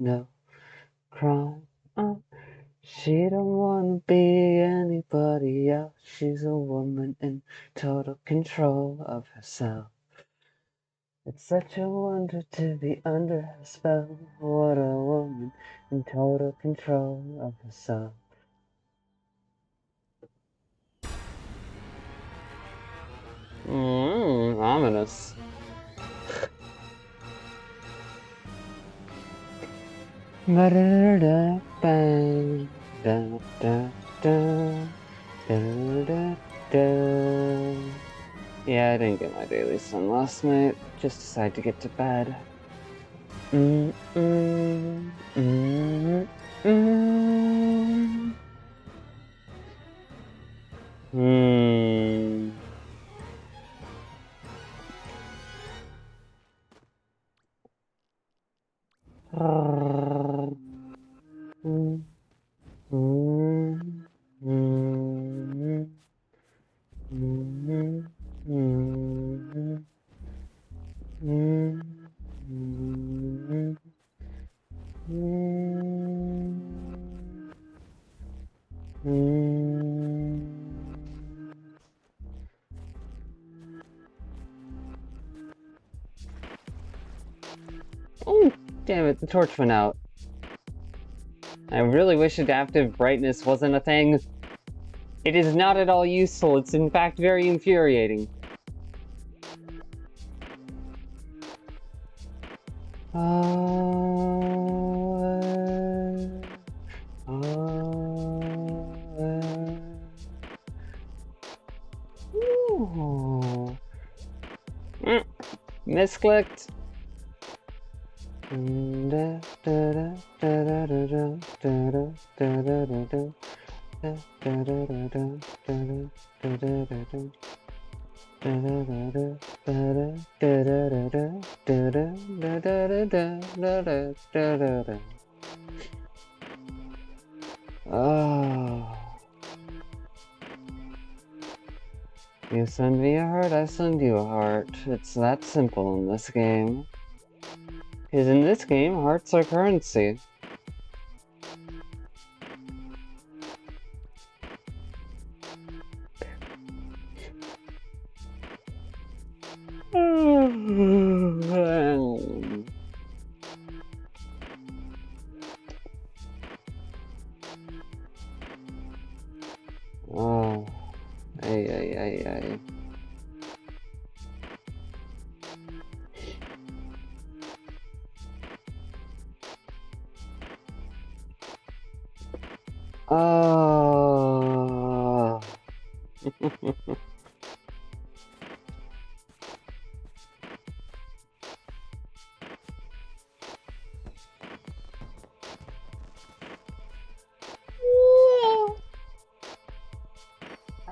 no crime. She don't wanna be anybody else. She's a woman in total control of herself. It's such a wonder to be under her spell. What a woman in total control of herself. Ominous. Yeah, I didn't get my daily sun last night. Just decided to get to bed. Oh, damn it, the torch went out. I really wish adaptive brightness wasn't a thing. It is not at all useful, it's in fact very infuriating. Misclicked. Oh. You send me a heart, I send you a heart. It's that simple in this game. Because in this game, hearts are currency. Oh, ay. Oh.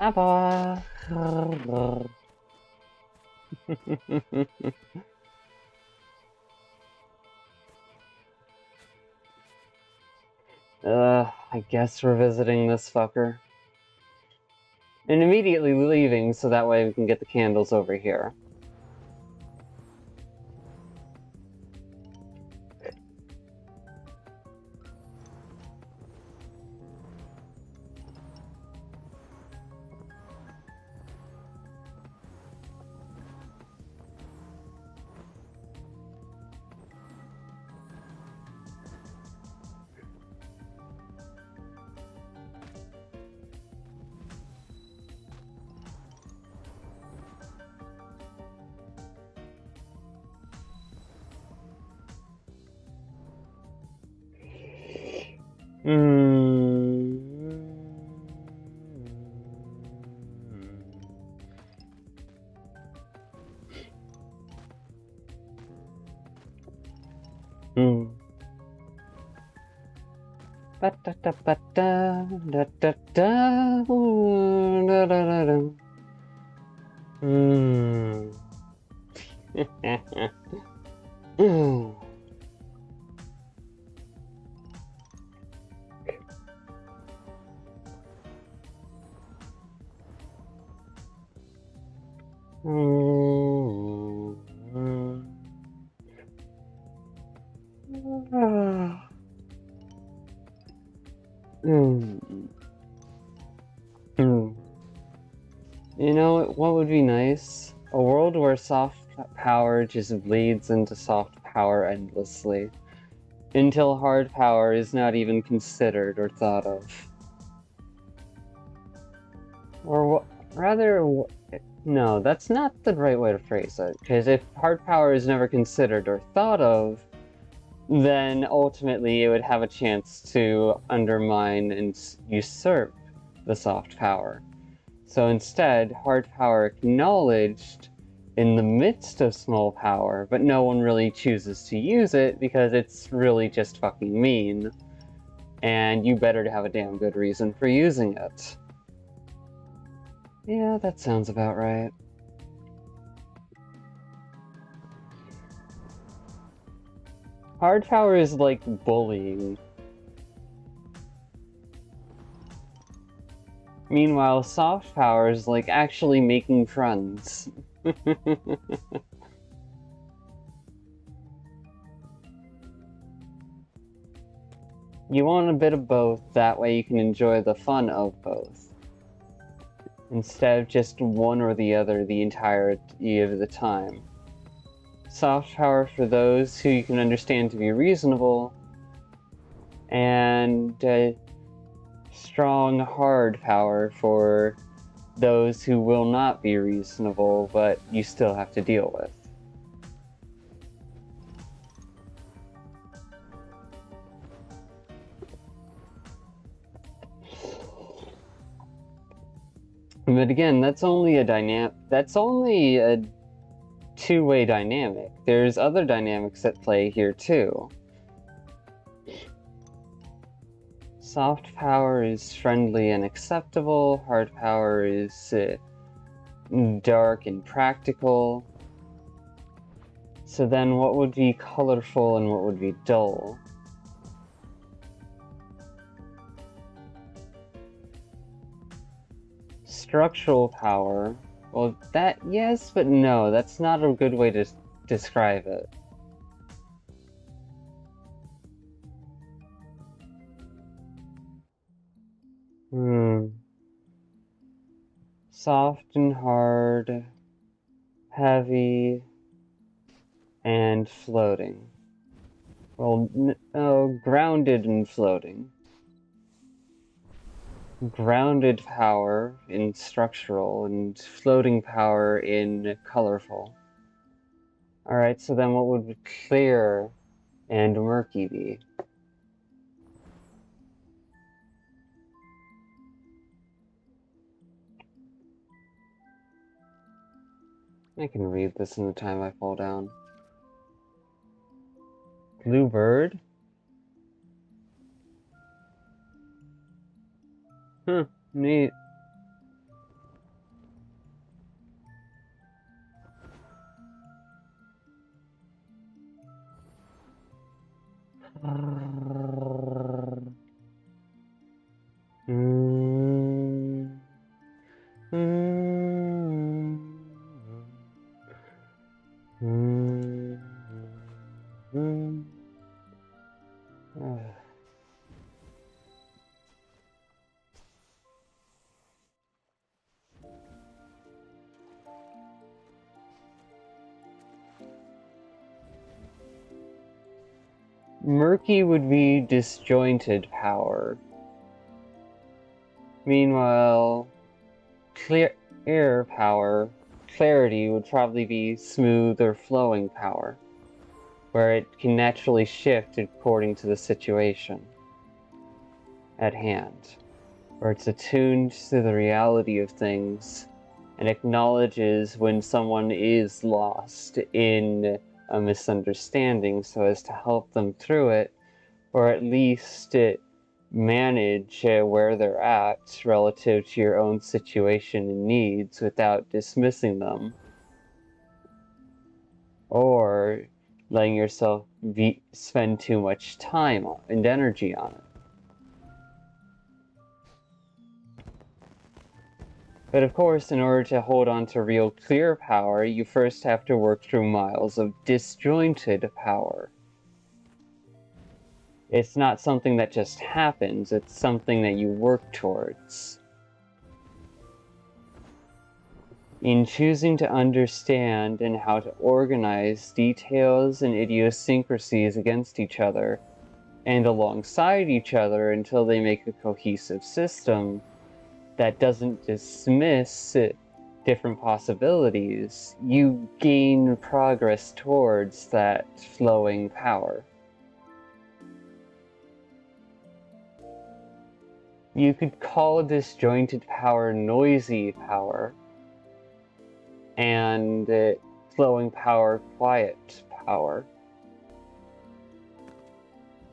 Apple. I guess we're visiting this fucker. And immediately leaving so that way we can get the candles over here. You know what would be nice? A world where soft power just bleeds into soft power endlessly, until hard power is not even considered or thought of. Or rather, no, that's not the right way to phrase it, because if hard power is never considered or thought of, then ultimately it would have a chance to undermine and usurp the soft power. So instead, hard power acknowledged in the midst of small power, but no one really chooses to use it because it's really just fucking mean, and you better to have a damn good reason for using it. Yeah, that sounds about right. Hard power is like bullying. Meanwhile, soft power is like actually making friends. You want a bit of both, that way you can enjoy the fun of both. Instead of just one or the other the entirety of the time. Soft power for those who you can understand to be reasonable, and strong hard power for those who will not be reasonable, but you still have to deal with. But again, that's only a two-way dynamic. There's other dynamics at play here too. Soft power is friendly and acceptable, hard power is dark and practical. So then what would be colorful and what would be dull? Structural power, well, that, yes, but no, that's not a good way to describe it. Soft and hard, heavy, and floating. Well, grounded and floating. Grounded power in structural, and floating power in colorful. Alright, so then what would clear and murky be? I can read this in the time I fall down. Bluebird? Neat. Murky would be disjointed power. Meanwhile, clear air power, clarity would probably be smooth or flowing power, where it can naturally shift according to the situation at hand, where it's attuned to the reality of things and acknowledges when someone is lost in a misunderstanding so as to help them through it, or at least manage where they're at relative to your own situation and needs without dismissing them or letting yourself spend too much time and energy on it. But of course, in order to hold on to real clear power, you first have to work through miles of disjointed power. It's not something that just happens, it's something that you work towards. In choosing to understand and how to organize details and idiosyncrasies against each other, and alongside each other until they make a cohesive system that doesn't dismiss different possibilities, you gain progress towards that flowing power. You could call disjointed power noisy power, and flowing power quiet power.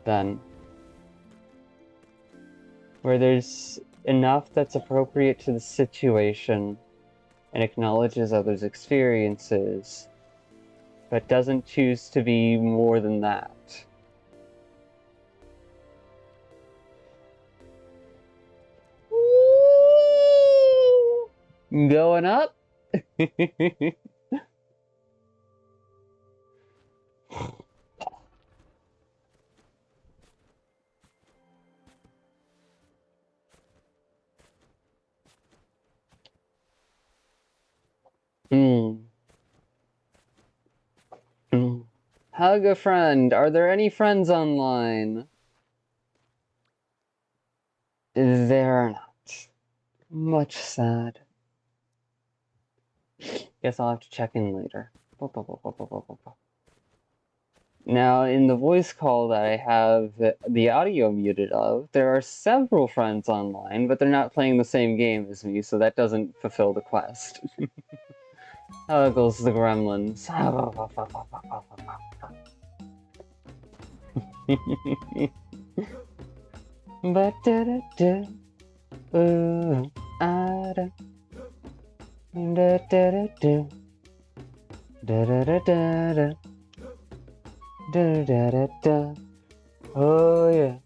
Then, where there's enough that's appropriate to the situation and acknowledges others' experiences, but doesn't choose to be more than that. Going up? Hug a friend. Are there any friends online? There are not. Much sad. Guess I'll have to check in later. Now, in the voice call that I have the audio muted of, there are several friends online, but they're not playing the same game as me, so that doesn't fulfill the quest. Huggles the gremlins. Oh yeah.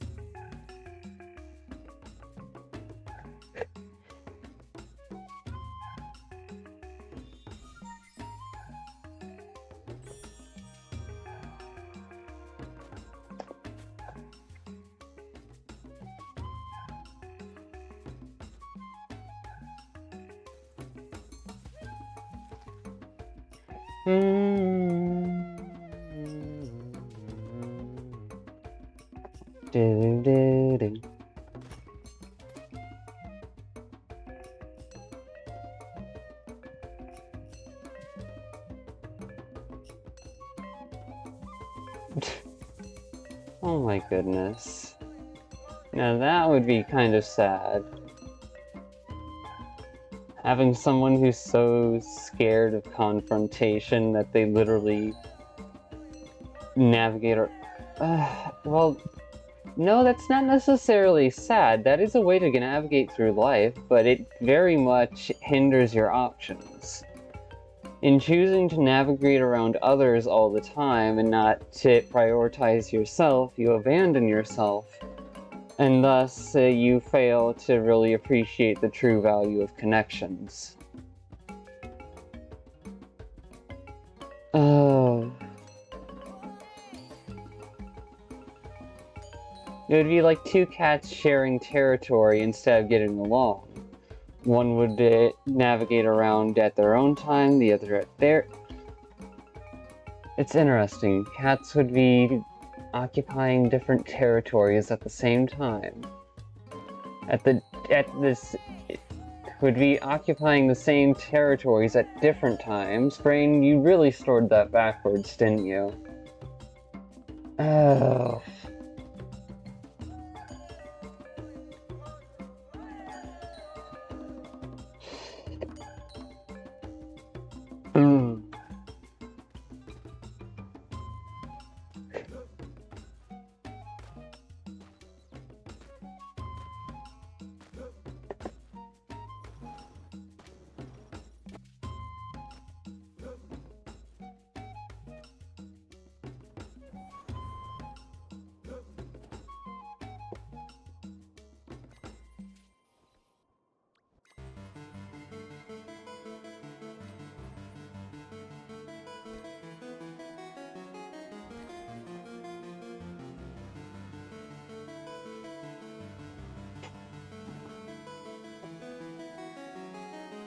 Oh my goodness. Now that would be kind of sad. Having someone who's so scared of confrontation that they literally navigate or... well, no, that's not necessarily sad. That is a way to navigate through life, but it very much hinders your options. In choosing to navigate around others all the time and not to prioritize yourself, you abandon yourself, and thus you fail to really appreciate the true value of connections. It would be like two cats sharing territory instead of getting along. One would navigate around at their own time, the other at their... It's interesting. Cats would be occupying different territories at the same time. Would be occupying the same territories at different times. Brain, you really stored that backwards, didn't you? Oh...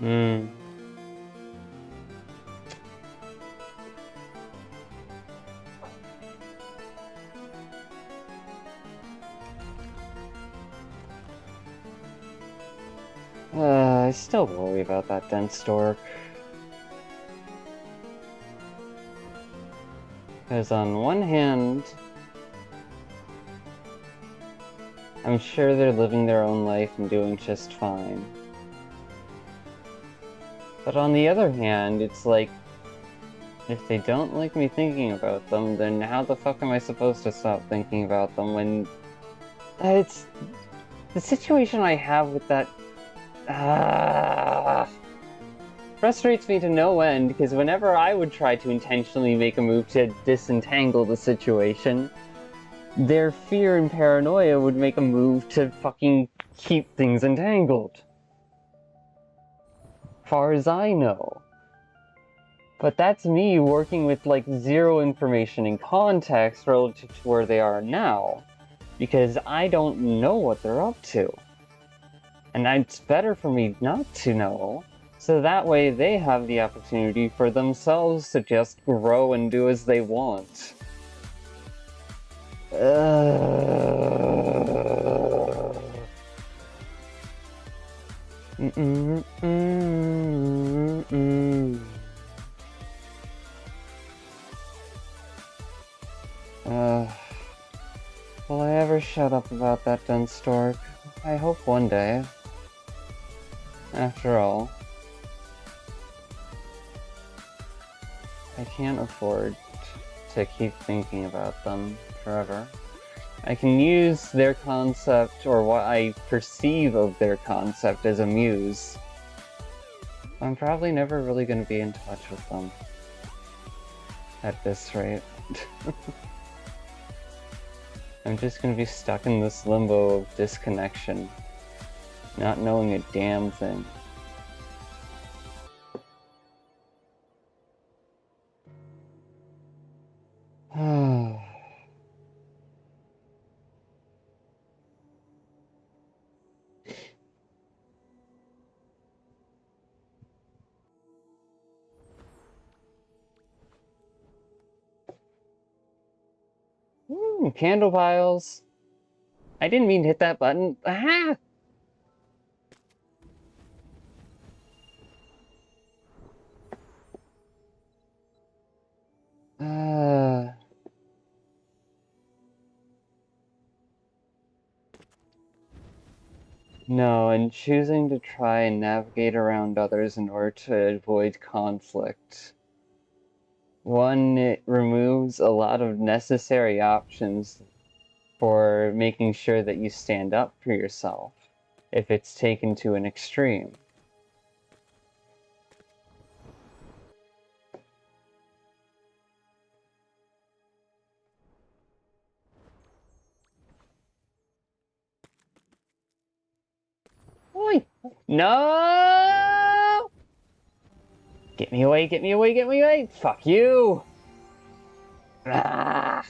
Hmm. I still worry about that dense stork. Because on one hand, I'm sure they're living their own life and doing just fine. But on the other hand, it's like, if they don't like me thinking about them, then how the fuck am I supposed to stop thinking about them when... It's... The situation I have with that... frustrates me to no end, because whenever I would try to intentionally make a move to disentangle the situation, their fear and paranoia would make a move to fucking keep things entangled. Far as I know. But that's me working with like zero information and context relative to where they are now, because I don't know what they're up to. And it's better for me not to know, so that way they have the opportunity for themselves to just grow and do as they want. Will I ever shut up about that dense stork? I hope one day. After all, I can't afford to keep thinking about them forever. I can use their concept, or what I perceive of their concept, as a muse. I'm probably never really going to be in touch with them. At this rate. I'm just going to be stuck in this limbo of disconnection. Not knowing a damn thing. Candle piles. I didn't mean to hit that button. Ah! No, and choosing to try and navigate around others in order to avoid conflict. One, it removes a lot of necessary options for making sure that you stand up for yourself, if it's taken to an extreme. Oi! No! Get me away, get me away, get me away! Fuck you! Ah!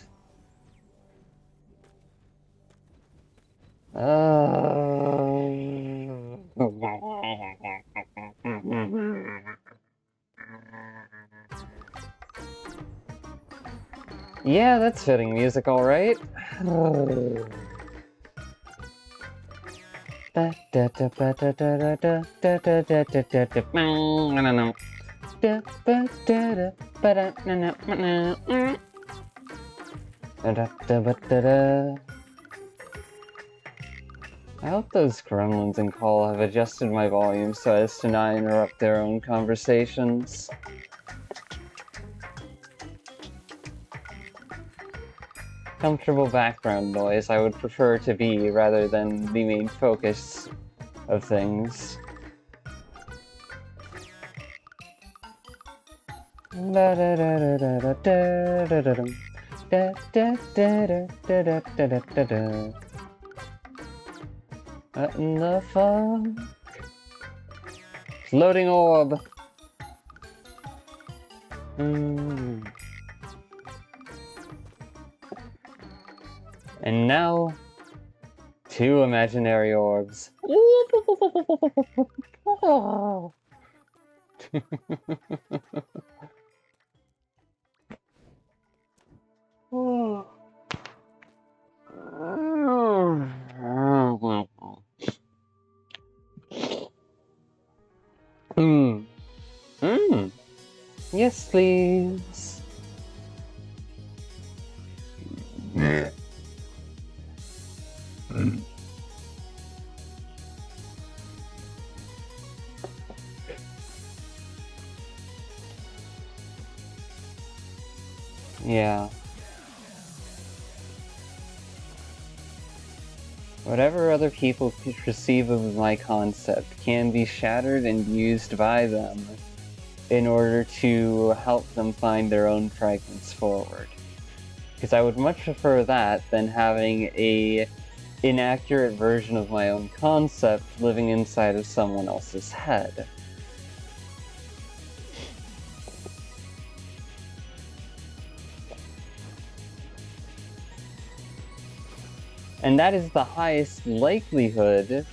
Yeah, that's fitting music, alright. I hope those gremlins in call have adjusted my volume so as to not interrupt their own conversations. Comfortable background noise I would prefer to be rather than the main focus of things. What in the fuck? Floating orb! And now, 2 imaginary orbs. Yes, please. Yeah. Whatever other people perceive of my concept can be shattered and used by them in order to help them find their own fragments forward. Because I would much prefer that than having a inaccurate version of my own concept living inside of someone else's head. And that is the highest likelihood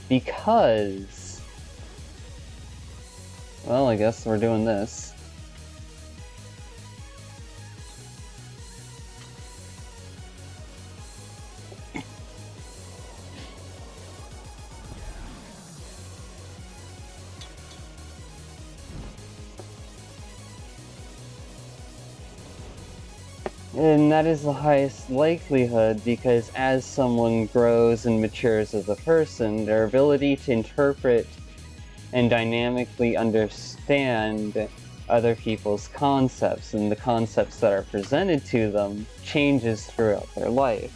because... Well, I guess we're doing this. And that is the highest likelihood because as someone grows and matures as a person, their ability to interpret and dynamically understand other people's concepts and the concepts that are presented to them changes throughout their life.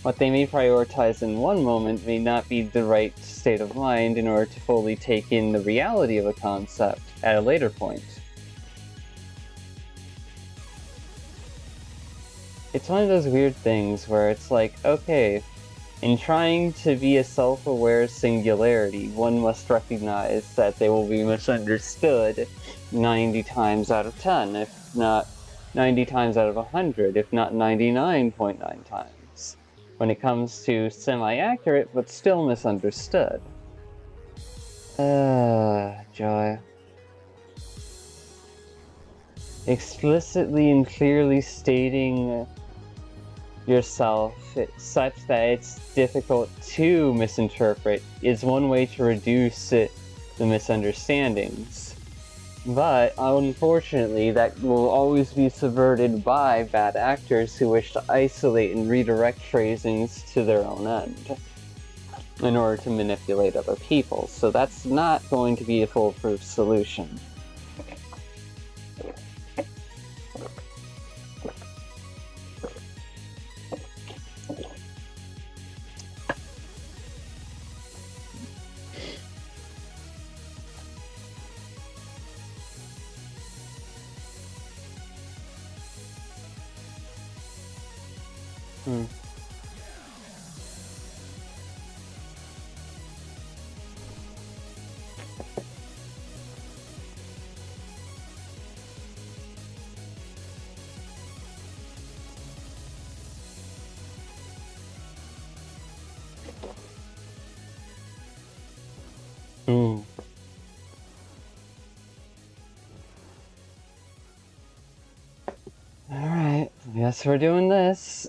What they may prioritize in one moment may not be the right state of mind in order to fully take in the reality of a concept at a later point. It's one of those weird things where it's like, okay, in trying to be a self-aware singularity, one must recognize that they will be misunderstood 90 times out of 10, if not 90 times out of 100, if not 99.9 times, when it comes to semi-accurate but still misunderstood. Joy. Explicitly and clearly stating yourself such that it's difficult to misinterpret is one way to reduce the misunderstandings. But unfortunately, that will always be subverted by bad actors who wish to isolate and redirect phrasings to their own end in order to manipulate other people. So that's not going to be a foolproof solution. Alright, guess we're doing this.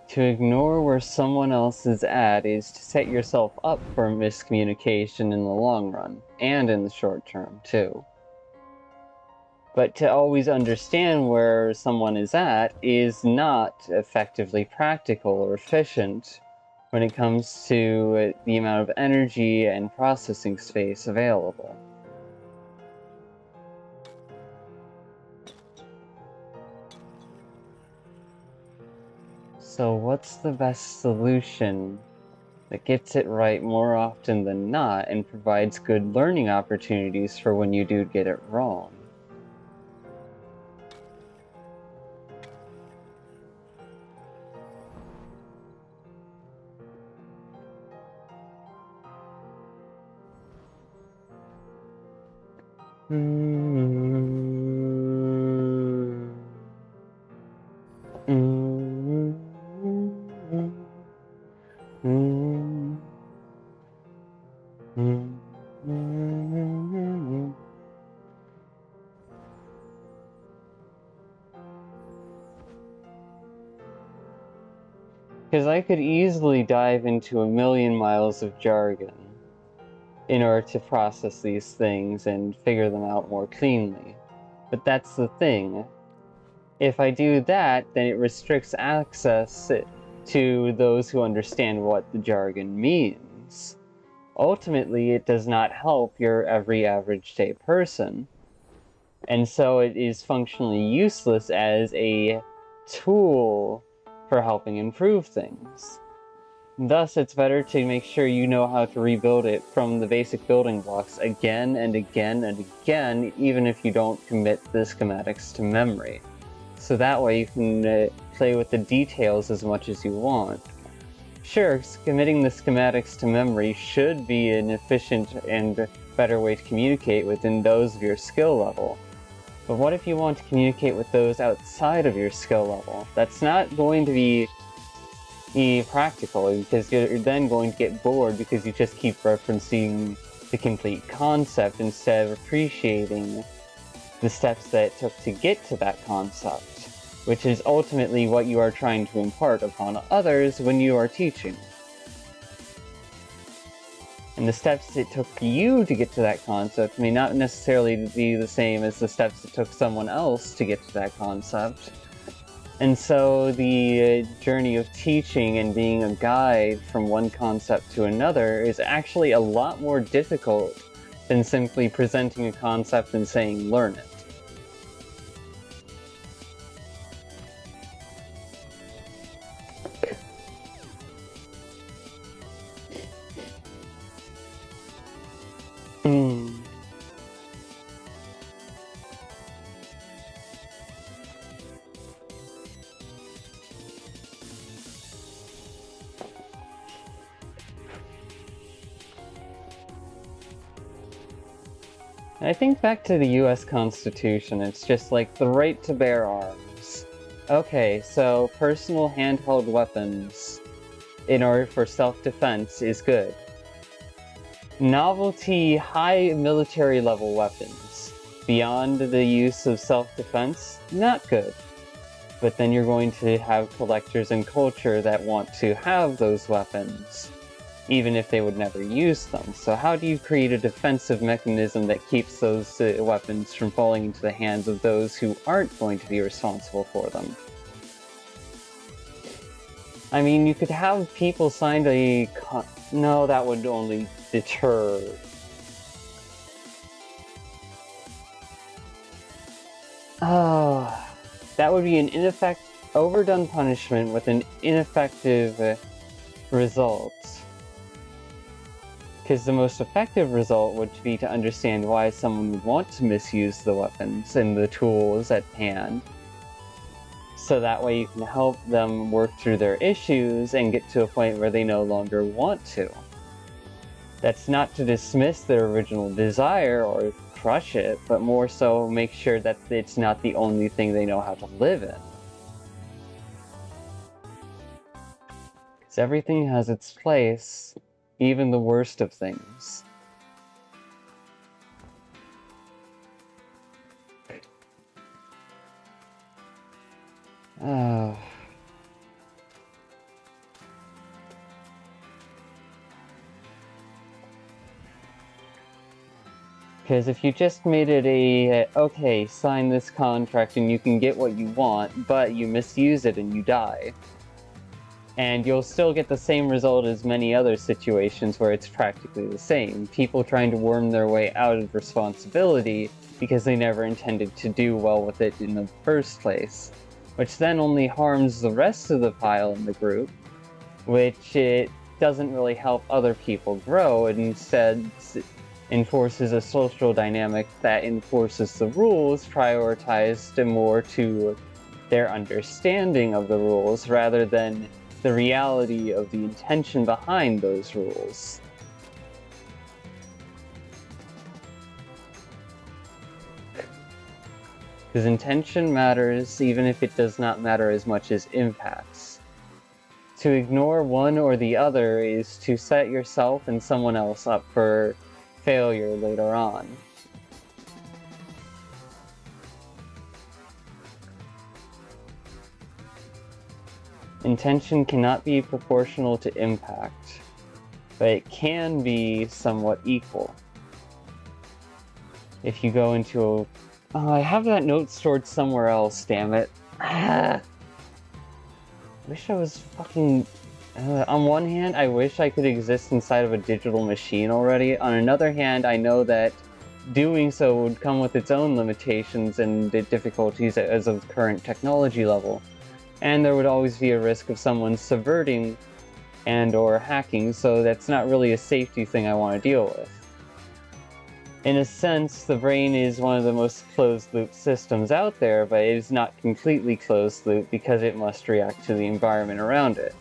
To ignore where someone else is at is to set yourself up for miscommunication in the long run, and in the short term, too. But to always understand where someone is at is not effectively practical or efficient when it comes to the amount of energy and processing space available. So what's the best solution that gets it right more often than not and provides good learning opportunities for when you do get it wrong? Because I could easily dive into a million miles of jargon in order to process these things and figure them out more cleanly. But that's the thing. If I do that, then it restricts access to those who understand what the jargon means. Ultimately, it does not help your every average day person. And so it is functionally useless as a tool for helping improve things. Thus, it's better to make sure you know how to rebuild it from the basic building blocks again and again and again, even if you don't commit the schematics to memory. So that way you can play with the details as much as you want. Sure, committing the schematics to memory should be an efficient and better way to communicate within those of your skill level. But what if you want to communicate with those outside of your skill level? That's not going to be practical, because you're then going to get bored because you just keep referencing the complete concept instead of appreciating the steps that it took to get to that concept, which is ultimately what you are trying to impart upon others when you are teaching. And the steps it took you to get to that concept may not necessarily be the same as the steps it took someone else to get to that concept. And so the journey of teaching and being a guide from one concept to another is actually a lot more difficult than simply presenting a concept and saying, learn it. I think back to the US Constitution, it's just like the right to bear arms. Okay, so personal handheld weapons in order for self-defense is good. Novelty high military level weapons beyond the use of self-defense, not good. But then you're going to have collectors and culture that want to have those weapons, even if they would never use them. So how do you create a defensive mechanism that keeps those weapons from falling into the hands of those who aren't going to be responsible for them? I mean, you could have people sign a no, that would only deter. Oh, that would be an overdone punishment with an ineffective result. Because the most effective result would be to understand why someone would want to misuse the weapons and the tools at hand. So that way you can help them work through their issues and get to a point where they no longer want to. That's not to dismiss their original desire or crush it, but more so make sure that it's not the only thing they know how to live in. Because everything has its place, even the worst of things. Oh. Because if you just made it okay, sign this contract and you can get what you want, but you misuse it and you die. And you'll still get the same result as many other situations where it's practically the same. People trying to worm their way out of responsibility because they never intended to do well with it in the first place. Which then only harms the rest of the pile in the group, which it doesn't really help other people grow, and instead enforces a social dynamic that enforces the rules prioritized more to their understanding of the rules rather than the reality of the intention behind those rules. Because intention matters even if it does not matter as much as impacts. To ignore one or the other is to set yourself and someone else up for failure later on. Intention cannot be proportional to impact, but it can be somewhat equal. If you go into a... Oh, I have that note stored somewhere else, damn it. I wish I was fucking... on one hand, I wish I could exist inside of a digital machine already. On another hand, I know that doing so would come with its own limitations and difficulties as of current technology level. And there would always be a risk of someone subverting and or hacking, so that's not really a safety thing I want to deal with. In a sense, the brain is one of the most closed-loop systems out there, but it is not completely closed-loop because it must react to the environment around it.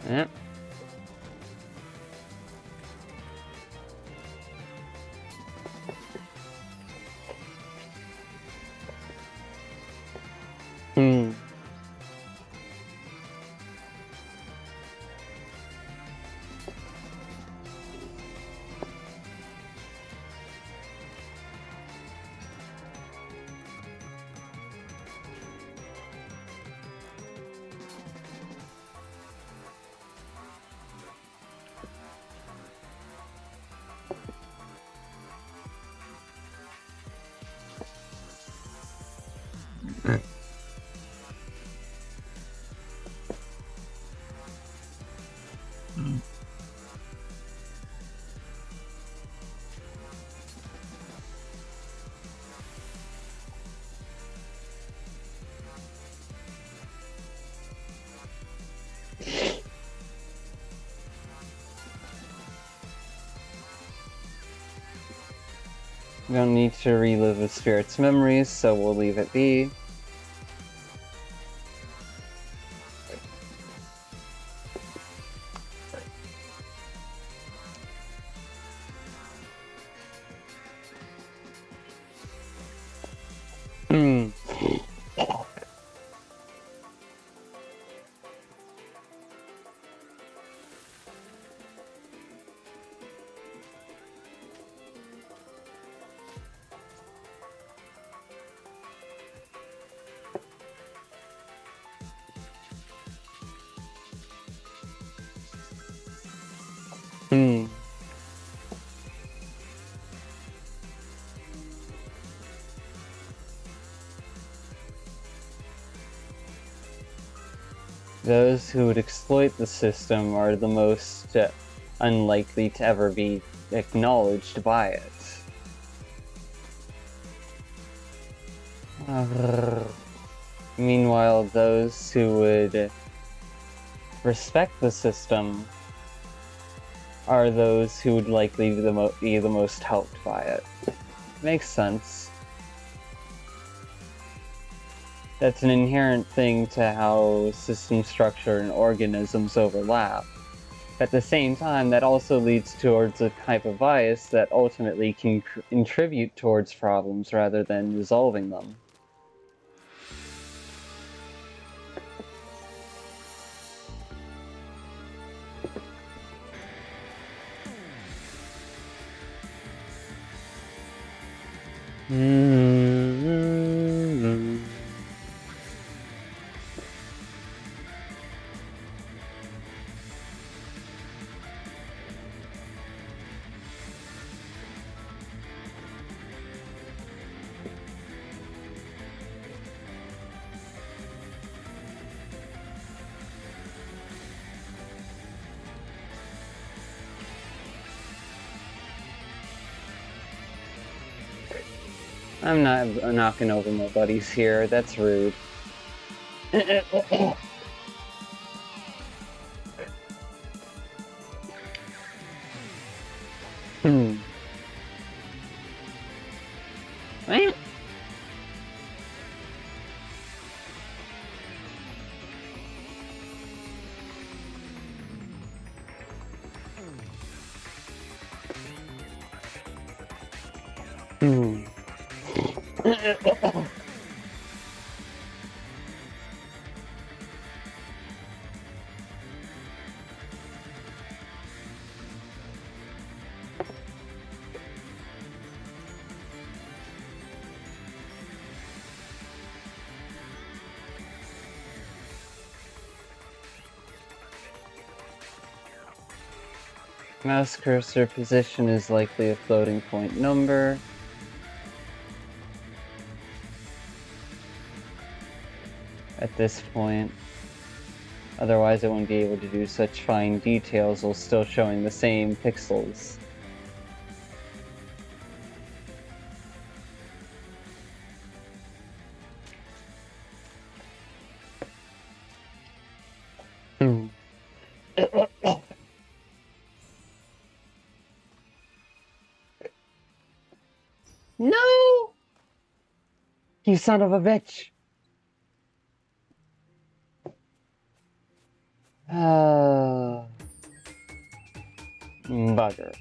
Yep. We don't need to relive the spirit's memories, so we'll leave it be. Those who would exploit the system are the most unlikely to ever be acknowledged by it. Meanwhile, those who would respect the system are those who would likely be the most helped by it. Makes sense. That's an inherent thing to how system structure and organisms overlap. At the same time, that also leads towards a type of bias that ultimately can contribute towards problems rather than resolving them. I'm not knocking over my buddies here, that's rude. Hmm. Mouse cursor position is likely a floating point number. At this point. Otherwise it wouldn't be able to do such fine details while still showing the same pixels. No! You son of a bitch! Bugger.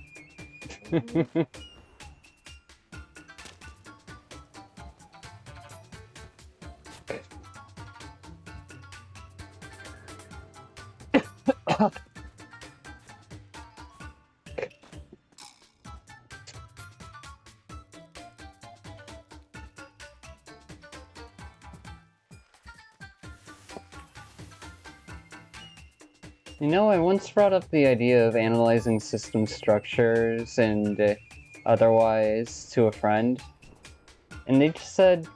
You know, I once brought up the idea of analyzing system structures and otherwise to a friend, and they just said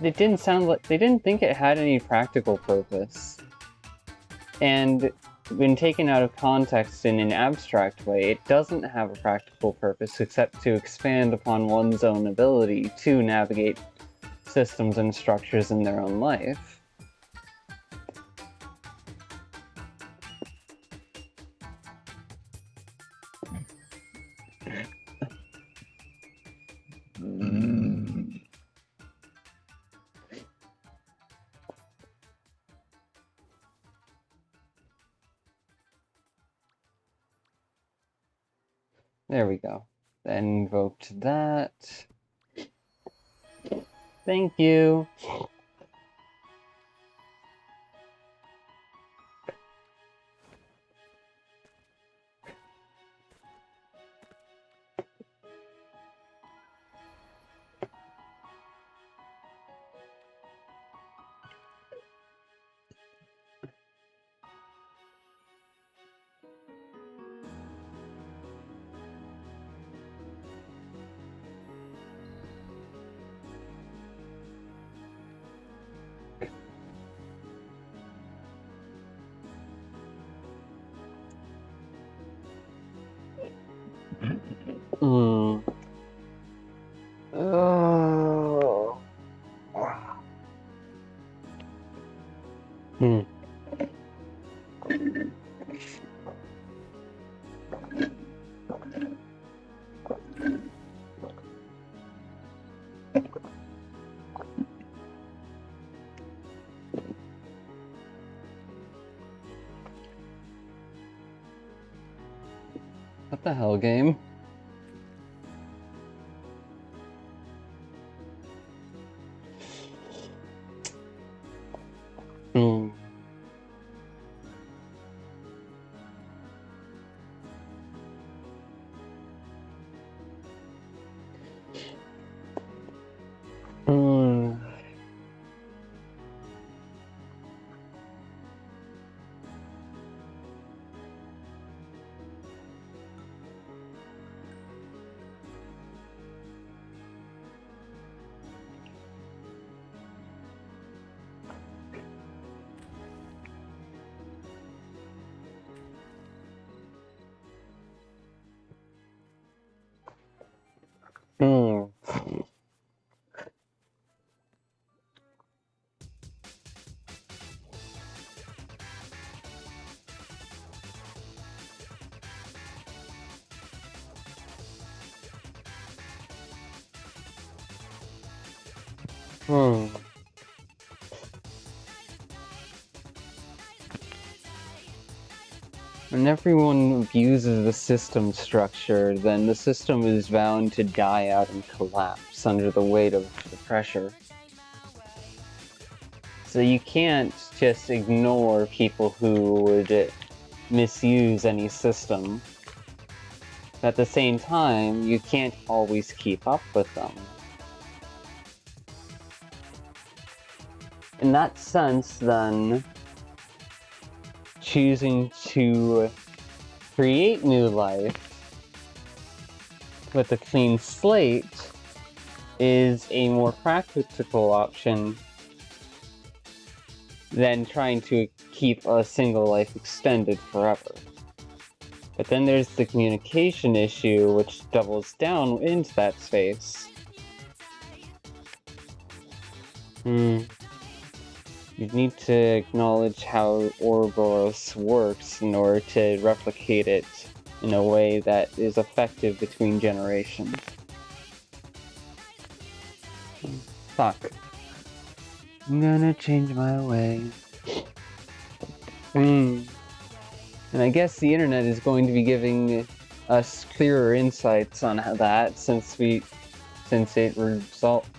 it didn't sound like they didn't think it had any practical purpose. And when taken out of context in an abstract way, it doesn't have a practical purpose except to expand upon one's own ability to navigate systems and structures in their own life. There we go. Then invoked that. Thank you. Oh. What the hell, game? When everyone abuses the system structure, then the system is bound to die out and collapse under the weight of the pressure. So you can't just ignore people who would misuse any system. At the same time, you can't always keep up with them. In that sense, then, choosing to create new life with a clean slate is a more practical option than trying to keep a single life extended forever. But then there's the communication issue, which doubles down into that space. You need to acknowledge how Ouroboros works in order to replicate it in a way that is effective between generations. Fuck. I'm gonna change my ways. And I guess the internet is going to be giving us clearer insights on that since it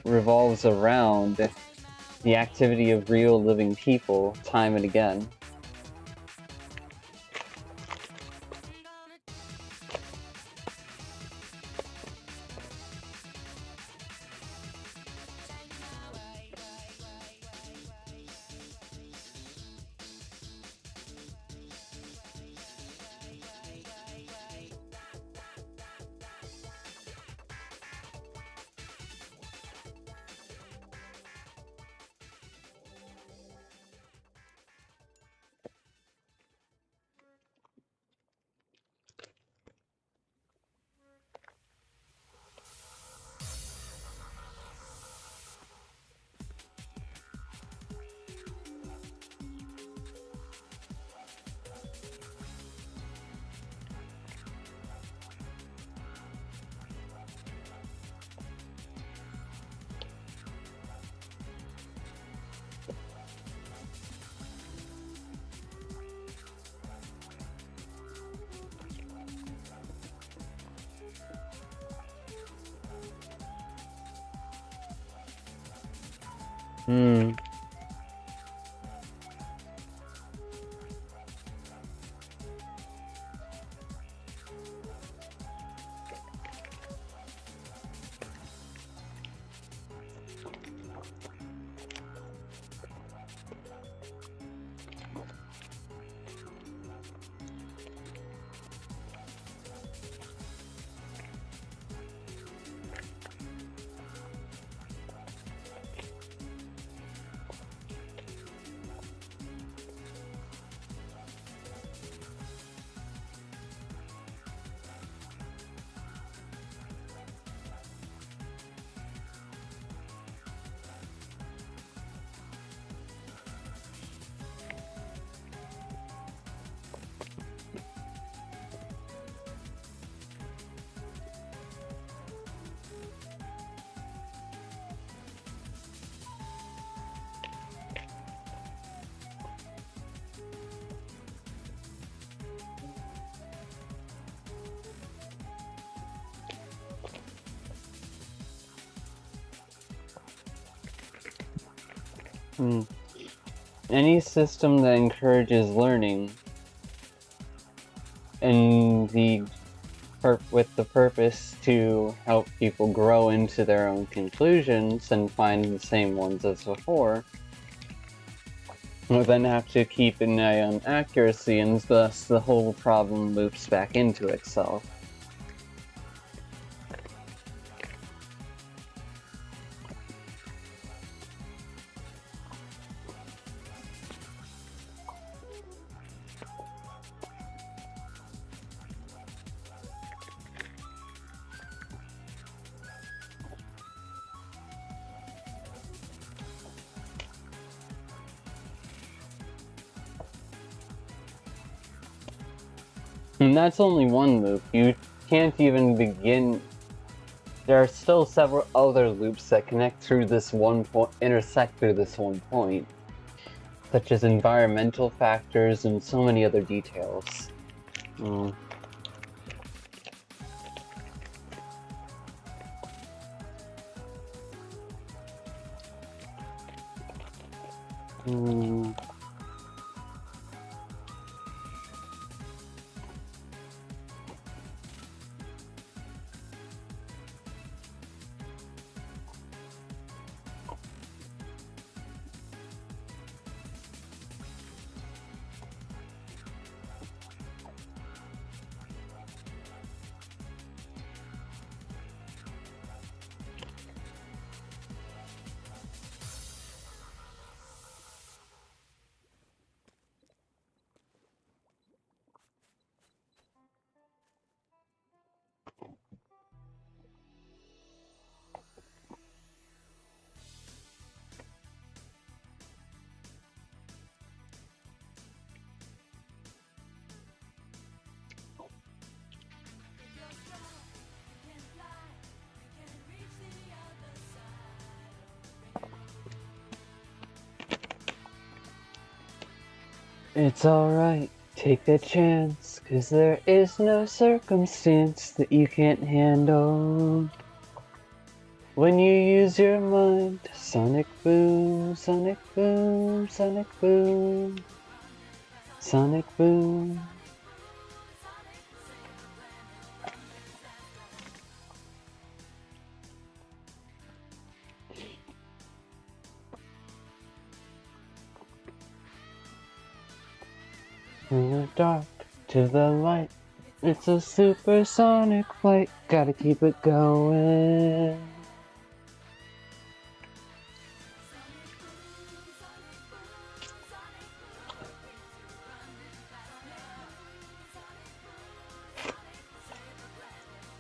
revolves around the activity of real living people time and again. Any system that encourages learning and with the purpose to help people grow into their own conclusions and find the same ones as before will then have to keep an eye on accuracy, and thus the whole problem loops back into itself. And that's only one loop. You can't even begin. There are still several other loops that connect through this one point, intersect through this one point, such as environmental factors and so many other details. Mm. Mm. It's alright, take a chance, 'cause there is no circumstance that you can't handle. When you use your mind, sonic boom, sonic boom, sonic boom, sonic boom. From the dark to the light, it's a supersonic flight, gotta keep it going.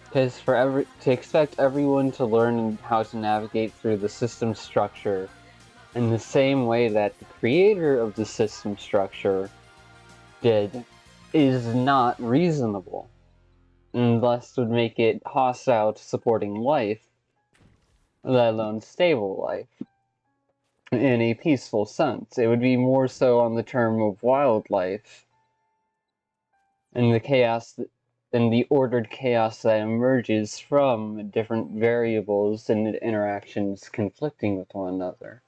Because to expect everyone to learn how to navigate through the system structure in the same way that the creator of the system structure did is not reasonable, and thus would make it hostile to supporting life, let alone stable life, in a peaceful sense. It would be more so on the term of wildlife, and the chaos and the ordered chaos that emerges from different variables and interactions conflicting with one another.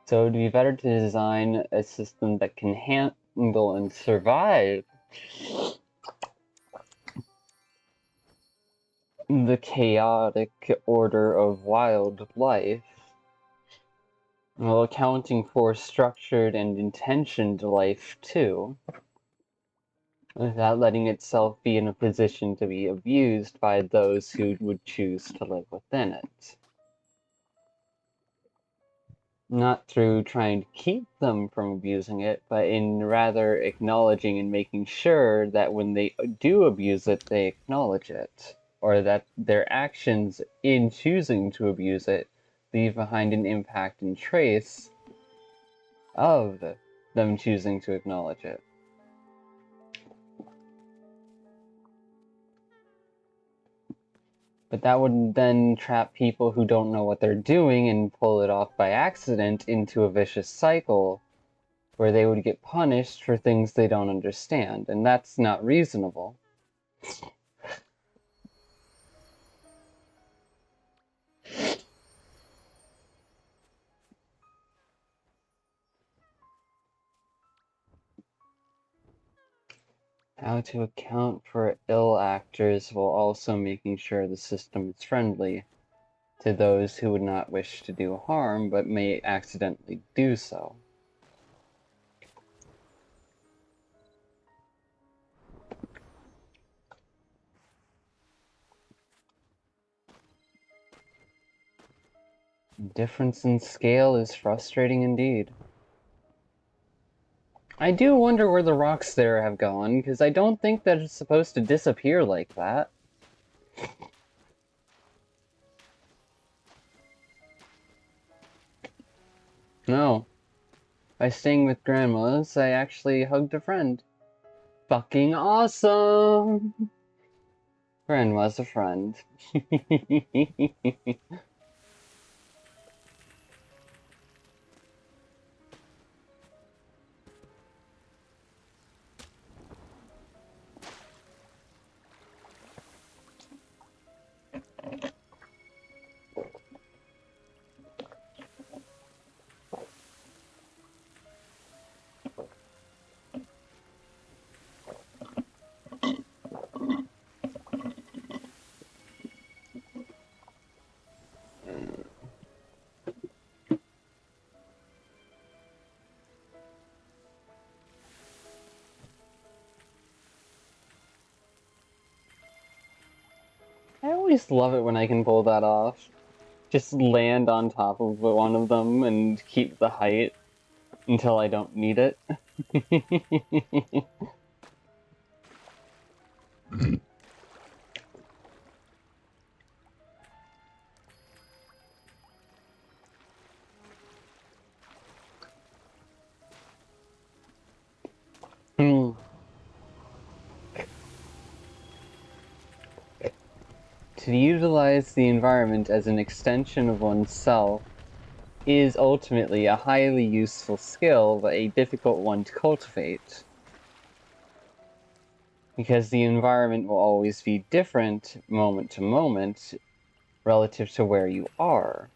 So it would be better to design a system that can handle and survive the chaotic order of wildlife, while accounting for structured and intentioned life too, without letting itself be in a position to be abused by those who would choose to live within it. Not through trying to keep them from abusing it, but in rather acknowledging and making sure that when they do abuse it, they acknowledge it, or that their actions in choosing to abuse it leave behind an impact and trace of them choosing to acknowledge it. But that would then trap people who don't know what they're doing and pull it off by accident into a vicious cycle where they would get punished for things they don't understand, and that's not reasonable. How to account for ill actors while also making sure the system is friendly to those who would not wish to do harm but may accidentally do so. Difference in scale is frustrating indeed. I do wonder where the rocks there have gone, because I don't think that it's supposed to disappear like that. No. By staying with grandma's, I actually hugged a friend. Fucking awesome! Grandma's a friend. always love it when I can pull that off. Just land on top of one of them and keep the height until I don't need it. To utilize the environment as an extension of oneself is ultimately a highly useful skill, but a difficult one to cultivate. Because the environment will always be different moment to moment relative to where you are.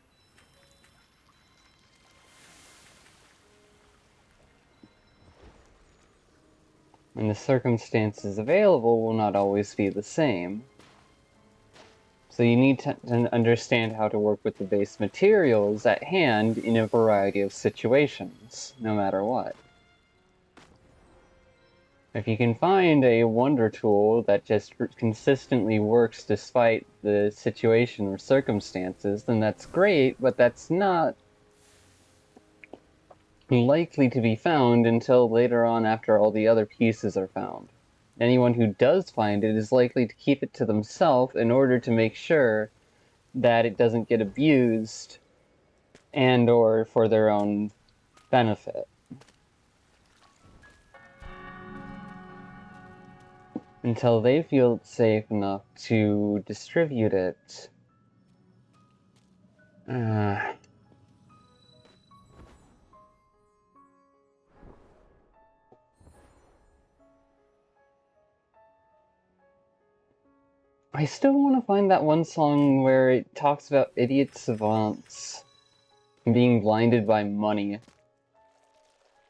And the circumstances available will not always be the same. So you need to understand how to work with the base materials at hand in a variety of situations, no matter what. If you can find a wonder tool that just consistently works despite the situation or circumstances, then that's great, but that's not likely to be found until later on after all the other pieces are found. Anyone who does find it is likely to keep it to themselves in order to make sure that it doesn't get abused and or for their own benefit. Until they feel it's safe enough to distribute it. I still want to find that one song where it talks about idiot savants being blinded by money.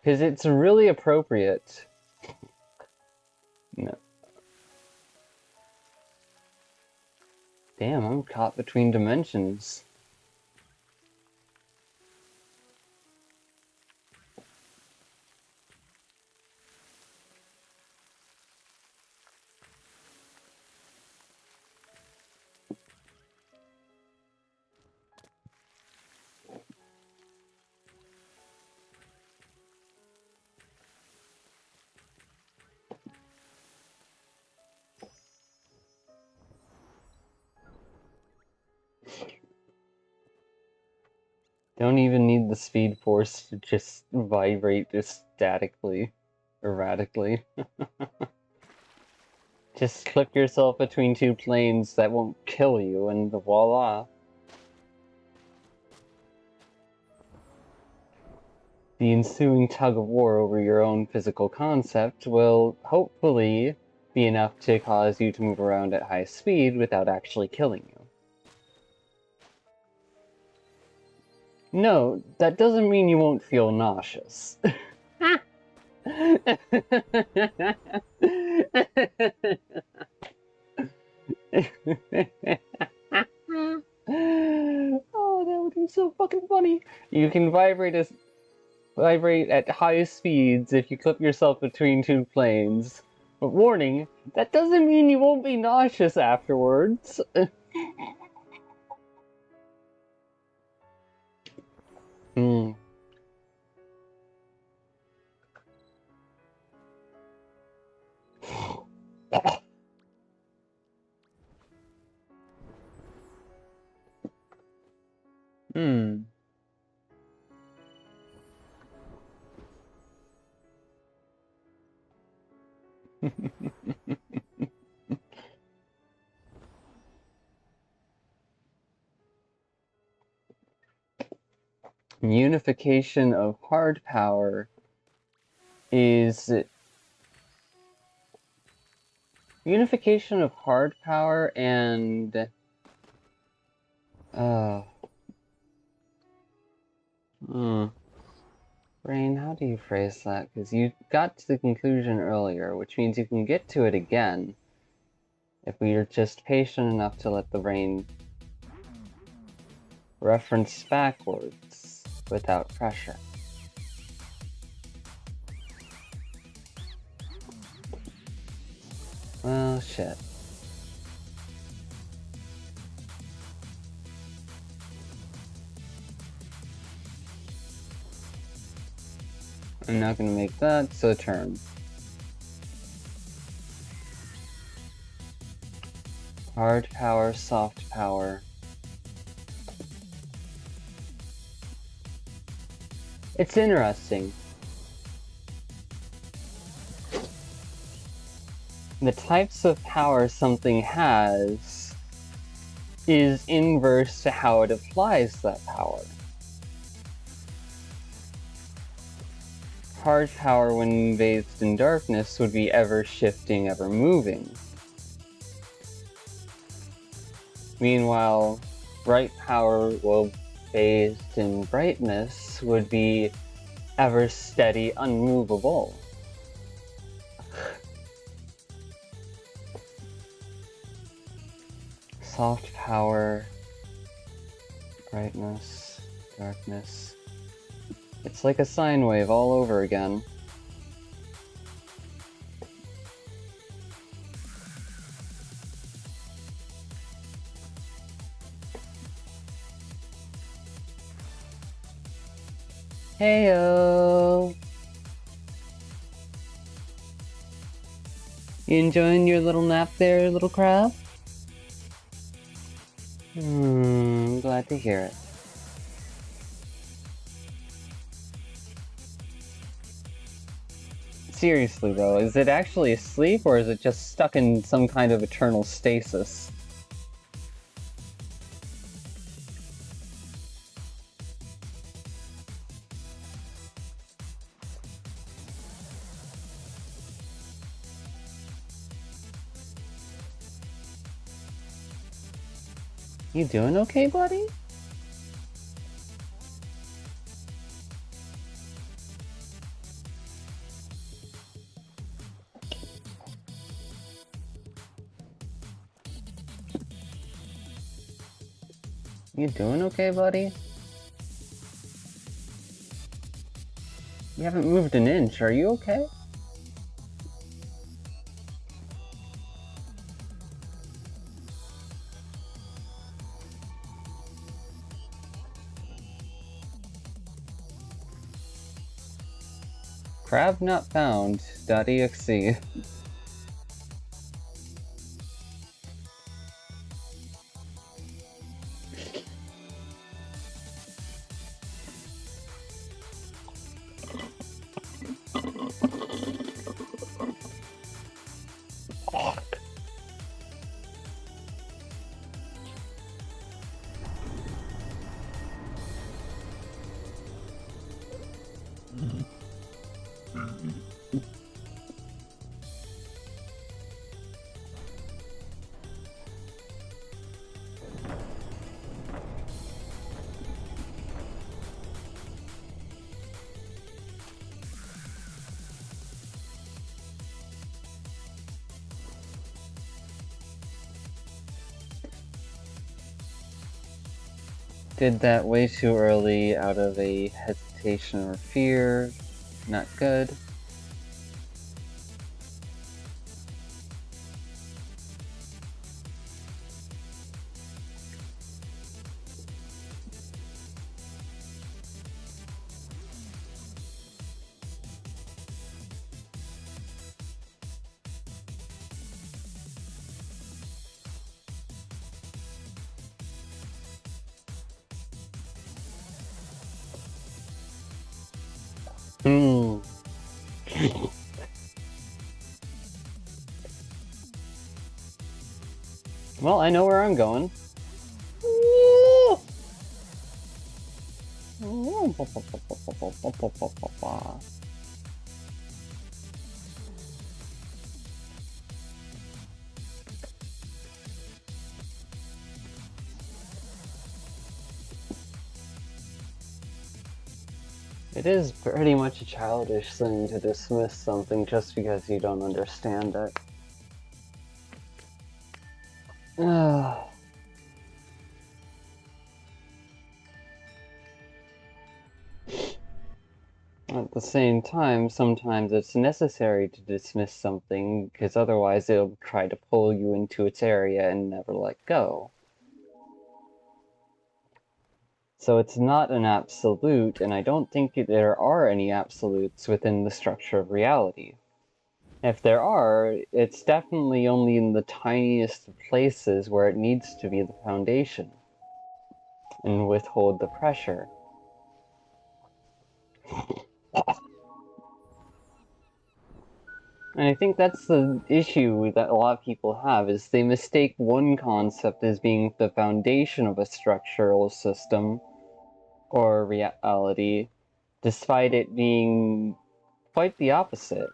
Because it's really appropriate. No. Damn, I'm caught between dimensions. Don't even need the speed force to just vibrate just statically, erratically. Just flip yourself between two planes that won't kill you, and voila. The ensuing tug of war over your own physical concept will hopefully be enough to cause you to move around at high speed without actually killing you. No, that doesn't mean you won't feel nauseous. Oh, that would be so fucking funny. You can vibrate at high speeds if you clip yourself between two planes. But warning, that doesn't mean you won't be nauseous afterwards. Hmm. Hmm. Unification of hard power is unification of hard power and Rain, how do you phrase that? Because you got to the conclusion earlier, which means you can get to it again if we are just patient enough to let the brain reference backwards without pressure. Well, shit. I'm not gonna make that, so turn. Hard power, soft power. It's interesting. The types of power something has is inverse to how it applies that power. Hard power, when bathed in darkness, would be ever shifting, ever moving. Meanwhile, bright power, well, bathed in brightness, would be ever steady, unmovable. Soft power, brightness, darkness. It's like a sine wave all over again. Heyo! You enjoying your little nap there, little crab? Glad to hear it. Seriously though, is it actually asleep or is it just stuck in some kind of eternal stasis? You doing okay, buddy? You doing okay, buddy? You haven't moved an inch, are you okay? Crab not found. .exe. Did that way too early out of a hesitation or fear. Not good. Well, I know where I'm going. It is pretty much a childish thing to dismiss something just because you don't understand it. At the same time, sometimes it's necessary to dismiss something because otherwise it'll try to pull you into its area and never let go. So it's not an absolute, and I don't think there are any absolutes within the structure of reality. If there are, it's definitely only in the tiniest of places where it needs to be the foundation and withhold the pressure. And I think that's the issue that a lot of people have, is they mistake one concept as being the foundation of a structural system or reality, despite it being quite the opposite.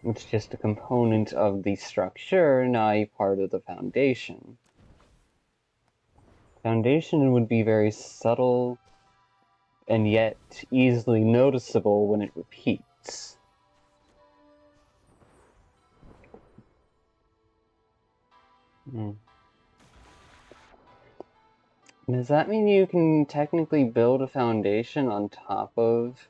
It's just a component of the structure, not a part of the foundation. Foundation would be very subtle and yet easily noticeable when it repeats. Does that mean you can technically build a foundation on top of?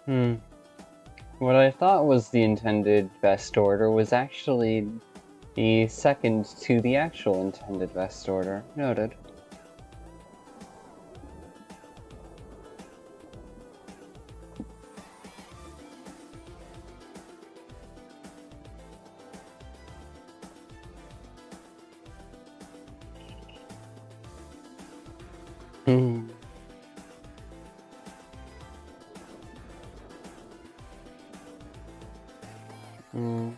Hmm. What I thought was the intended best order was actually the second to the actual intended best order. Noted. Hmm. Hmm.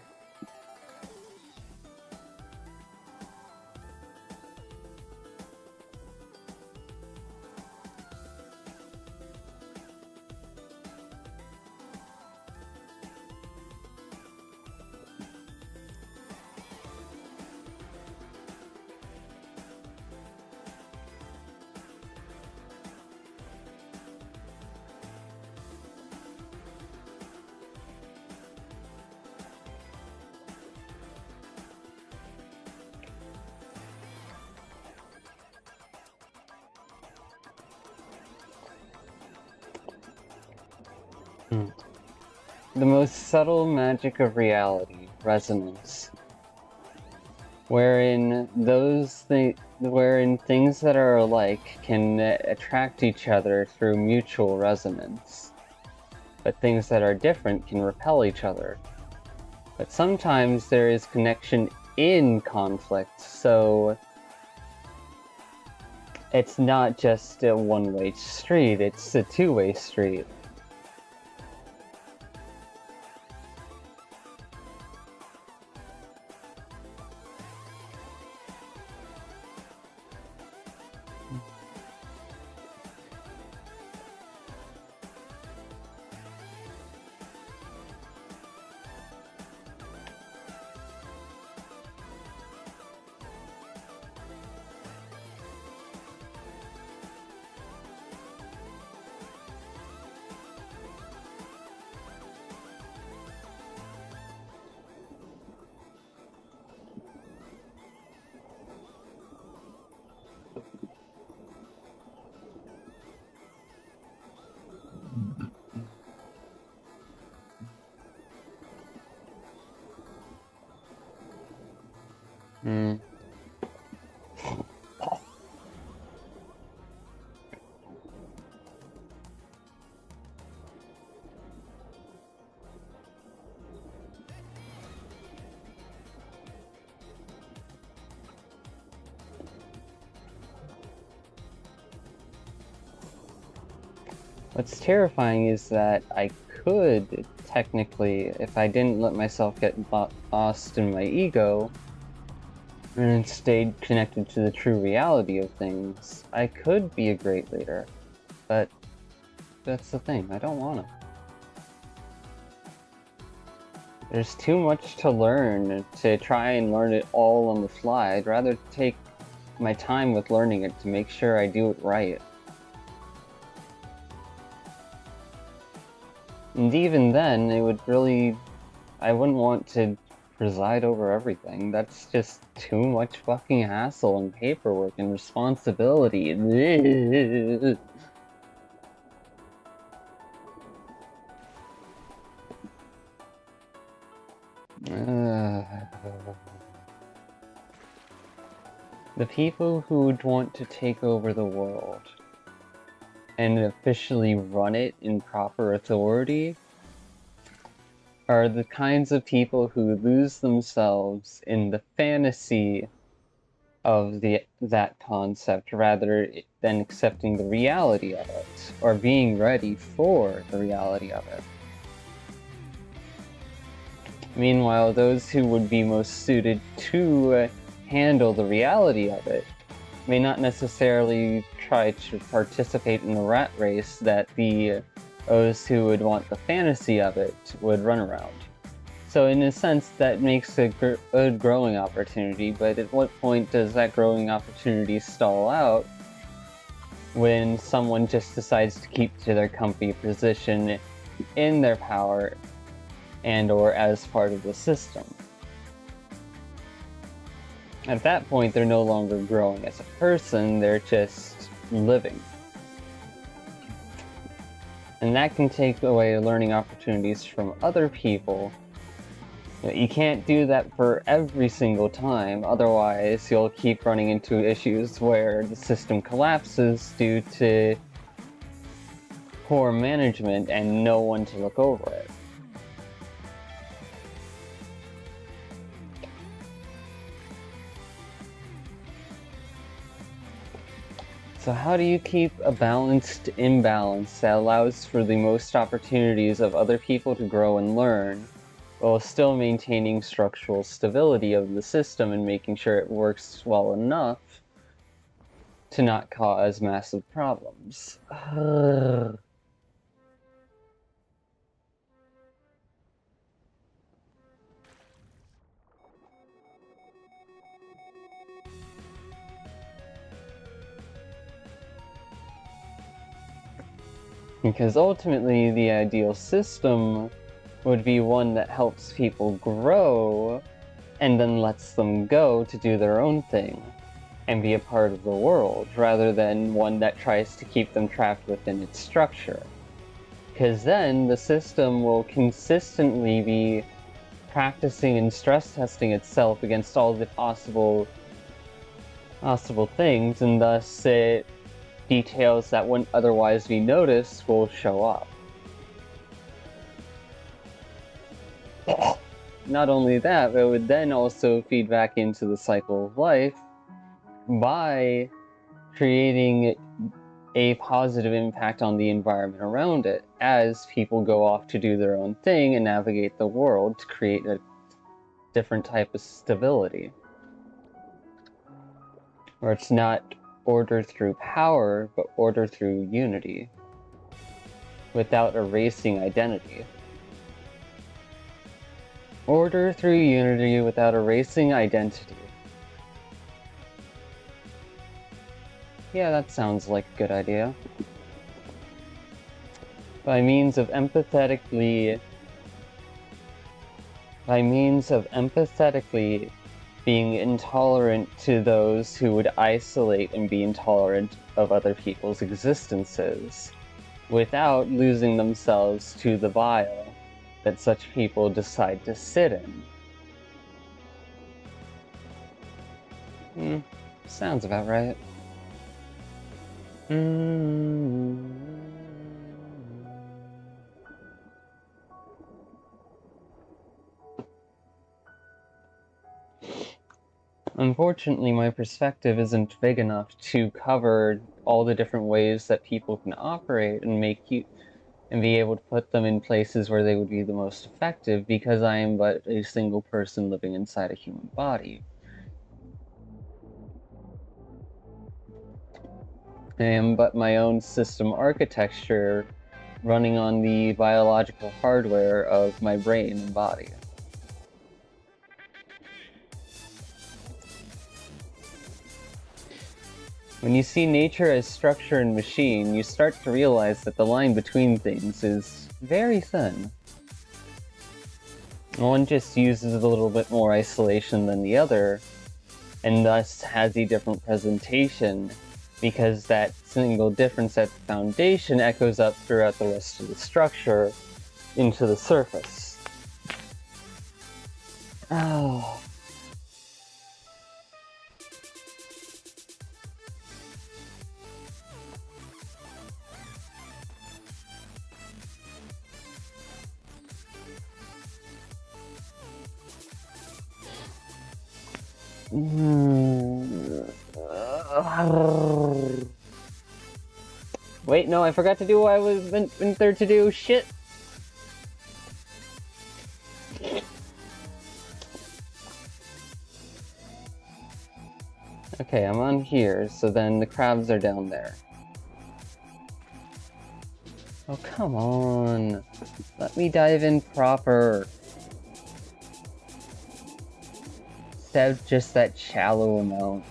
The most subtle magic of reality, resonance, wherein things that are alike can attract each other through mutual resonance, but things that are different can repel each other. But sometimes there is connection in conflict, so it's not just a one-way street, it's a two-way street. Mm. What's terrifying is that I could technically, if I didn't let myself get lost in my ego, and stayed connected to the true reality of things, I could be a great leader. But that's the thing, I don't want to. There's too much to learn to try and learn it all on the fly. I'd rather take my time with learning it to make sure I do it right. And even then, I wouldn't want to preside over everything. That's just too much fucking hassle and paperwork and responsibility. The people who would want to take over the world and officially run it in proper authority are the kinds of people who lose themselves in the fantasy of that concept rather than accepting the reality of it or being ready for the reality of it. Meanwhile, those who would be most suited to handle the reality of it may not necessarily try to participate in the rat race that those who would want the fantasy of it would run around. So in a sense, that makes a good growing opportunity, but at what point does that growing opportunity stall out when someone just decides to keep to their comfy position in their power and or as part of the system? At that point, they're no longer growing as a person, they're just living. And that can take away learning opportunities from other people. You can't do that for every single time, otherwise you'll keep running into issues where the system collapses due to poor management and no one to look over it. So how do you keep a balanced imbalance that allows for the most opportunities of other people to grow and learn, while still maintaining structural stability of the system and making sure it works well enough to not cause massive problems? Because ultimately, the ideal system would be one that helps people grow and then lets them go to do their own thing and be a part of the world, rather than one that tries to keep them trapped within its structure. Because then the system will consistently be practicing and stress testing itself against all the possible things, and thus details that wouldn't otherwise be noticed will show up. Not only that, but it would then also feed back into the cycle of life by creating a positive impact on the environment around it as people go off to do their own thing and navigate the world to create a different type of stability. Where it's not order through power, but order through unity, without erasing identity. Order through unity without erasing identity. Yeah, that sounds like a good idea. By means of empathetically being intolerant to those who would isolate and be intolerant of other people's existences, without losing themselves to the bile that such people decide to sit in. Sounds about right. Unfortunately, my perspective isn't big enough to cover all the different ways that people can operate and be able to put them in places where they would be the most effective, because I am but a single person living inside a human body. I am but my own system architecture running on the biological hardware of my brain and body. When you see nature as structure and machine, you start to realize that the line between things is very thin. One just uses a little bit more isolation than the other, and thus has a different presentation, because that single difference at the foundation echoes up throughout the rest of the structure into the surface. Oh. Wait, no, I forgot to do what I was meant there to do. Shit! Okay, I'm on here, so then the crabs are down there. Oh, come on. Let me dive in proper. Instead of just that shallow amount.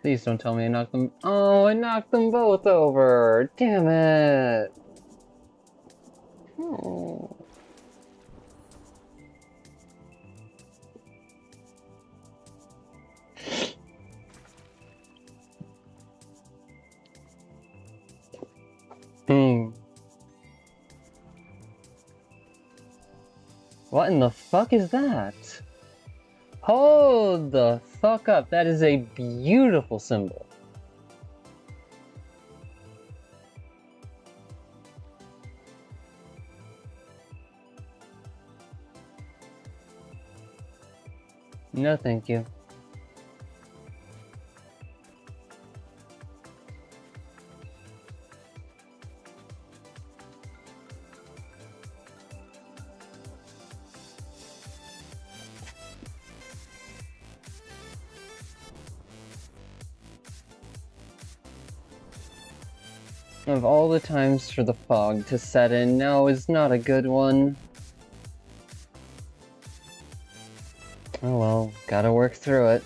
Please don't tell me I knocked them. Oh, I knocked them both over. Damn it. Oh. What in the fuck is that? Hold the fuck up. That is a beautiful symbol. No, thank you. Of all the times for the fog to set in, now is not a good one. Oh well, gotta work through it.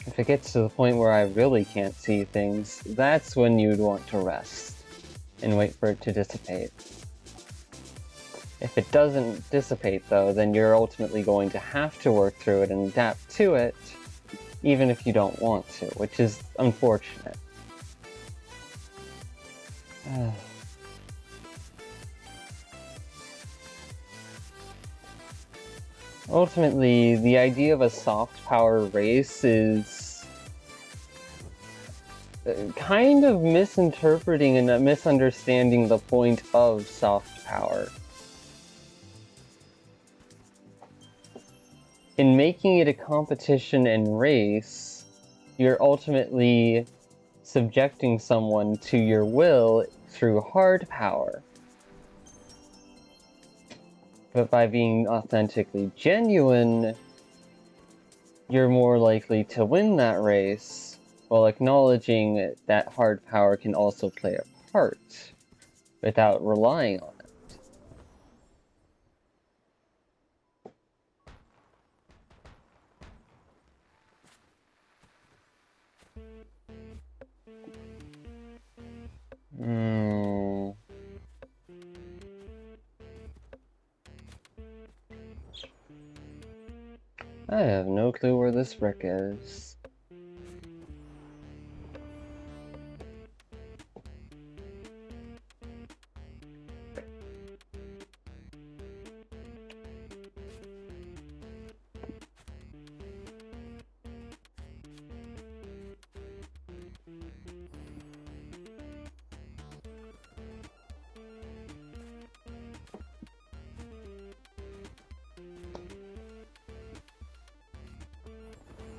If it gets to the point where I really can't see things, that's when you'd want to rest and wait for it to dissipate. If it doesn't dissipate though, then you're ultimately going to have to work through it and adapt to it, even if you don't want to, which is unfortunate. Ultimately, the idea of a soft power race is kind of misinterpreting and misunderstanding the point of soft power. In making it a competition and race, you're ultimately subjecting someone to your will through hard power. But by being authentically genuine, you're more likely to win that race, while acknowledging that hard power can also play a part, without relying on it. I have no clue where this brick is.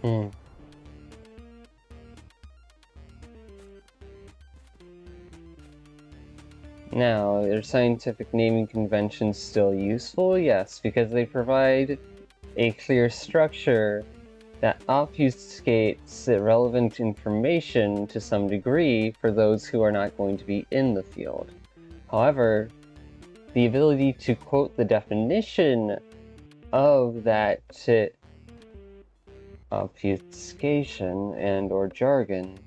Hmm. Now, are scientific naming conventions still useful? Yes, because they provide a clear structure that obfuscates relevant information to some degree for those who are not going to be in the field. However, the ability to quote the definition of that obfuscation and or jargon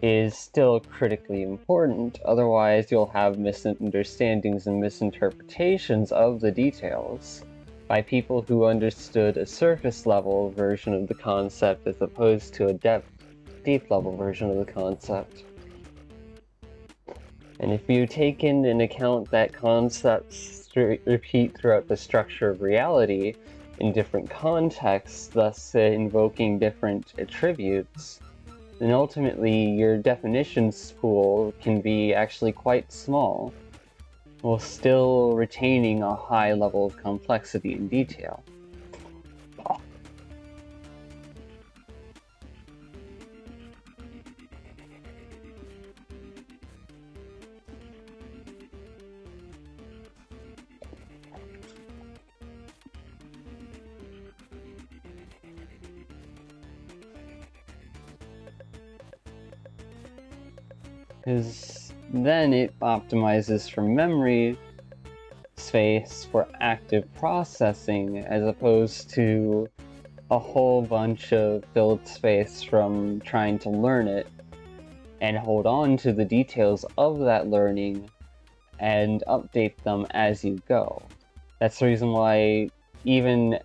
is still critically important, otherwise you'll have misunderstandings and misinterpretations of the details by people who understood a surface level version of the concept as opposed to a deep level version of the concept. And if you take into account that concepts repeat throughout the structure of reality in different contexts, thus invoking different attributes, then ultimately your definitions pool can be actually quite small, while still retaining a high level of complexity and detail. Because then it optimizes for memory space for active processing as opposed to a whole bunch of filled space from trying to learn it and hold on to the details of that learning and update them as you go. That's the reason why even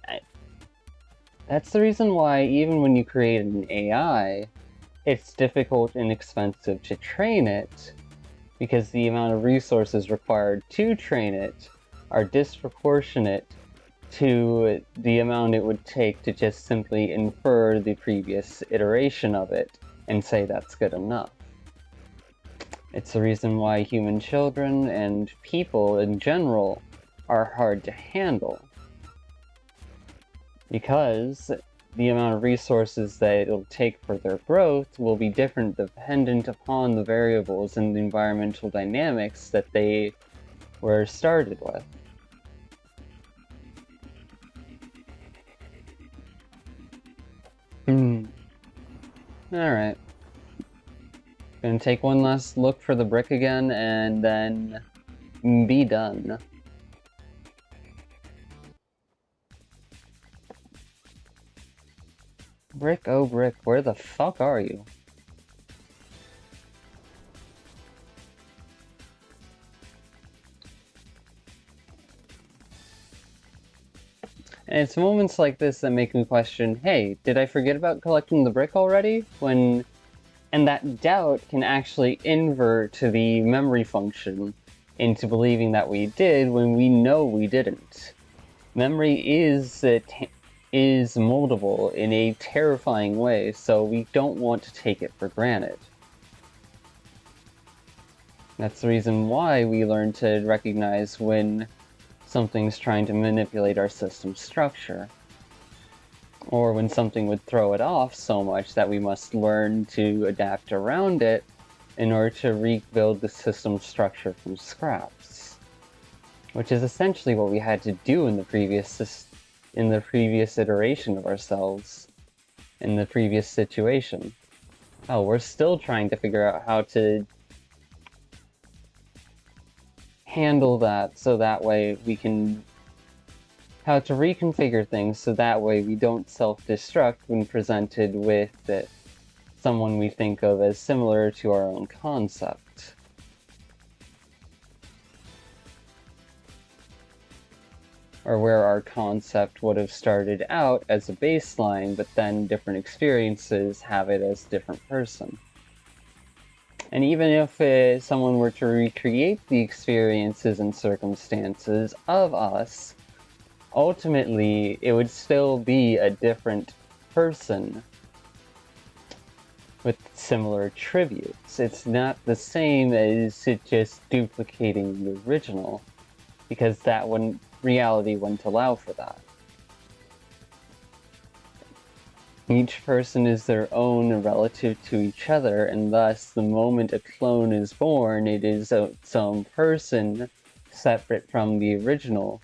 when you create an AI, it's difficult and expensive to train it, because the amount of resources required to train it are disproportionate to the amount it would take to just simply infer the previous iteration of it and say that's good enough. It's the reason why human children and people in general are hard to handle, because the amount of resources that it'll take for their growth will be different dependent upon the variables and the environmental dynamics that they were started with. Alright. Gonna take one last look for the brick again and then be done. Brick, oh brick, where the fuck are you? And it's moments like this that make me question, hey, did I forget about collecting the brick already? And that doubt can actually invert to the memory function into believing that we did when we know we didn't. Memory is moldable in a terrifying way, so we don't want to take it for granted. That's the reason why we learn to recognize when something's trying to manipulate our system structure, or when something would throw it off so much that we must learn to adapt around it in order to rebuild the system structure from scraps, which is essentially what we had to do in the previous iteration of ourselves, in the previous situation. Oh, we're still trying to figure out how to handle that so that way we can... how to reconfigure things so that way we don't self-destruct when presented with someone we think of as similar to our own concept. Or where our concept would have started out as a baseline, but then different experiences have it as a different person. And even if someone were to recreate the experiences and circumstances of us, ultimately it would still be a different person with similar attributes. It's not the same as it just duplicating the original, because reality wouldn't allow for that. Each person is their own relative to each other, and thus the moment a clone is born, it is its own person separate from the original,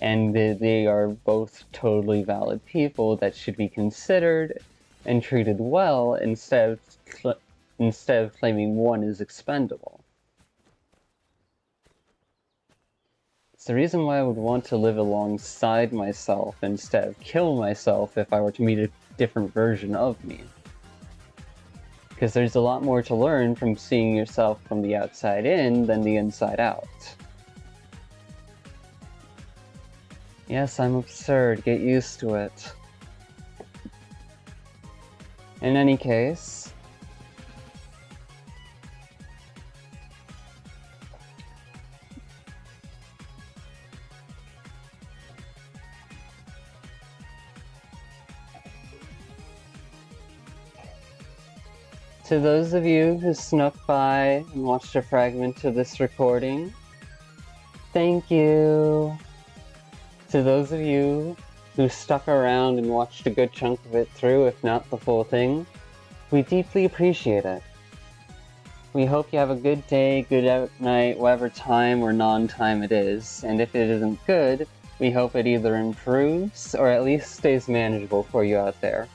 and they are both totally valid people that should be considered and treated well instead of claiming one is expendable. It's the reason why I would want to live alongside myself instead of kill myself if I were to meet a different version of me. Because there's a lot more to learn from seeing yourself from the outside in than the inside out. Yes, I'm absurd, get used to it. In any case, to those of you who snuck by and watched a fragment of this recording, thank you. To those of you who stuck around and watched a good chunk of it through, if not the full thing, we deeply appreciate it. We hope you have a good day, good night, whatever time or non-time it is, and if it isn't good, we hope it either improves or at least stays manageable for you out there.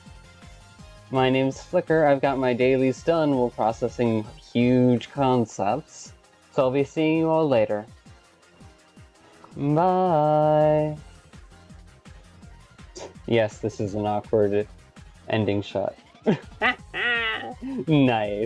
My name's Flicker, I've got my dailies done while processing huge concepts, so I'll be seeing you all later. Bye! Yes, this is an awkward ending shot. Nice.